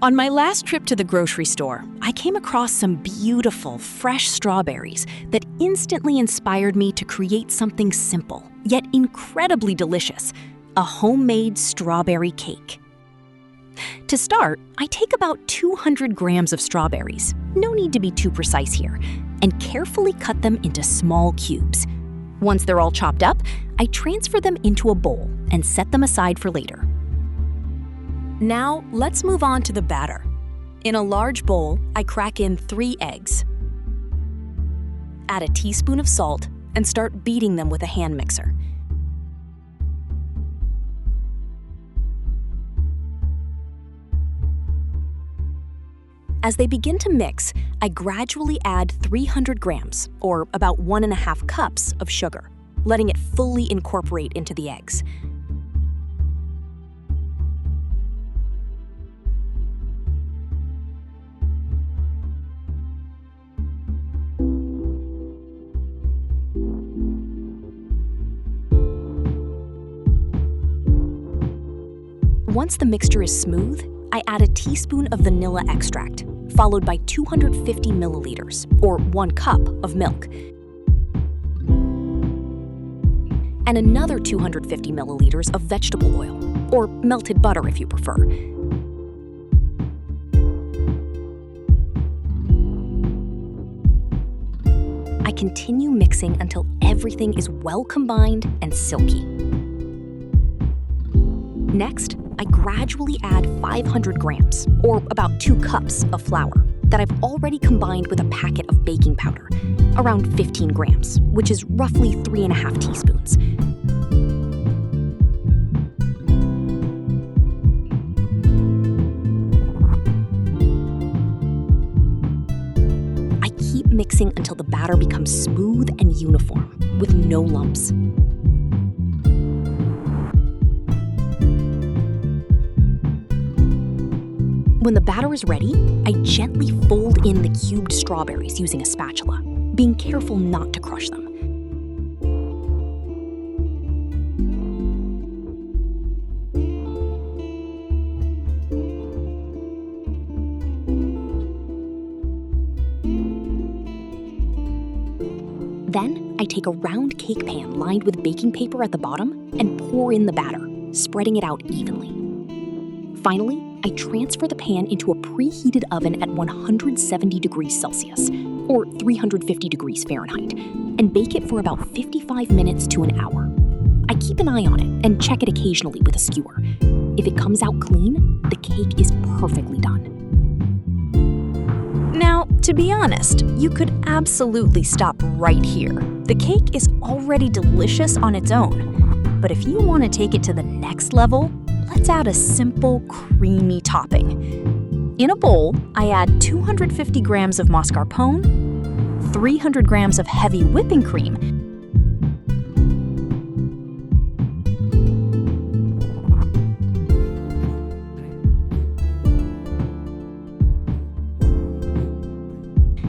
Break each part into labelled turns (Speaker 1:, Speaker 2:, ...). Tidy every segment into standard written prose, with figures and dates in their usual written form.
Speaker 1: On my last trip to the grocery store, I came across some beautiful, fresh strawberries that instantly inspired me to create something simple, yet incredibly delicious: a homemade strawberry cake. To start, I take about 200 grams of strawberries, no need to be too precise here, and carefully cut them into small cubes. Once they're all chopped up, I transfer them into a bowl and set them aside for later. Now, let's move on to the batter. In a large bowl, I crack in 3 eggs. Add a teaspoon of salt and start beating them with a hand mixer. As they begin to mix, I gradually add 300 grams, or about 1½ cups, of sugar, letting it fully incorporate into the eggs. Once the mixture is smooth, I add a teaspoon of vanilla extract, followed by 250 milliliters, or 1 cup, of milk, and another 250 milliliters of vegetable oil, or melted butter if you prefer. I continue mixing until everything is well combined and silky. Next, I gradually add 500 grams, or about 2 cups, of flour that I've already combined with a packet of baking powder, around 15 grams, which is roughly 3½ teaspoons. I keep mixing until the batter becomes smooth and uniform, with no lumps. When the batter is ready, I gently fold in the cubed strawberries using a spatula, being careful not to crush them. Then, I take a round cake pan lined with baking paper at the bottom and pour in the batter, spreading it out evenly. Finally, I transfer the pan into a preheated oven at 170 degrees Celsius, or 350 degrees Fahrenheit, and bake it for about 55 minutes to an hour. I keep an eye on it and check it occasionally with a skewer. If it comes out clean, the cake is perfectly done. Now, to be honest, you could absolutely stop right here. The cake is already delicious on its own. But if you want to take it to the next level, let's add a simple, creamy topping. In a bowl, I add 250 grams of mascarpone, 300 grams of heavy whipping cream,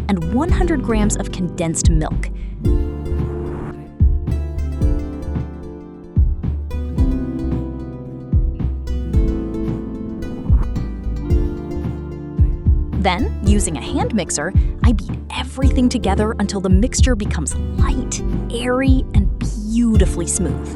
Speaker 1: and 100 grams of condensed milk. Then, using a hand mixer, I beat everything together until the mixture becomes light, airy, and beautifully smooth.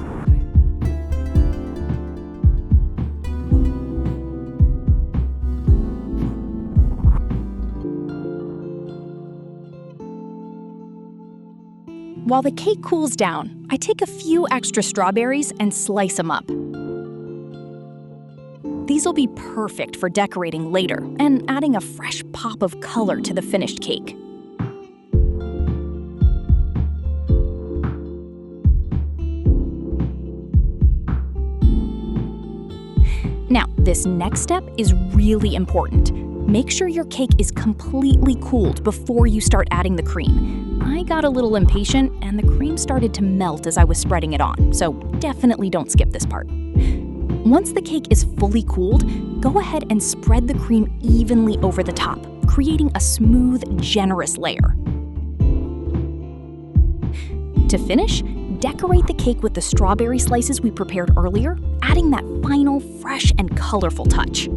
Speaker 1: While the cake cools down, I take a few extra strawberries and slice them up. These will be perfect for decorating later and adding a fresh pop of color to the finished cake. Now, this next step is really important. Make sure your cake is completely cooled before you start adding the cream. I got a little impatient and the cream started to melt as I was spreading it on, so definitely don't skip this part. Once the cake is fully cooled, go ahead and spread the cream evenly over the top, creating a smooth, generous layer. To finish, decorate the cake with the strawberry slices we prepared earlier, adding that final, fresh, and colorful touch.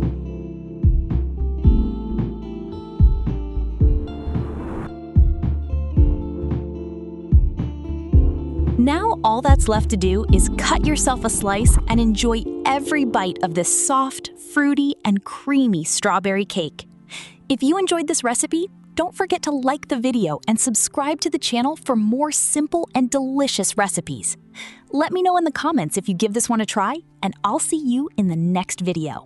Speaker 1: Now all that's left to do is cut yourself a slice and enjoy every bite of this soft, fruity, and creamy strawberry cake. If you enjoyed this recipe, don't forget to like the video and subscribe to the channel for more simple and delicious recipes. Let me know in the comments if you give this one a try, and I'll see you in the next video.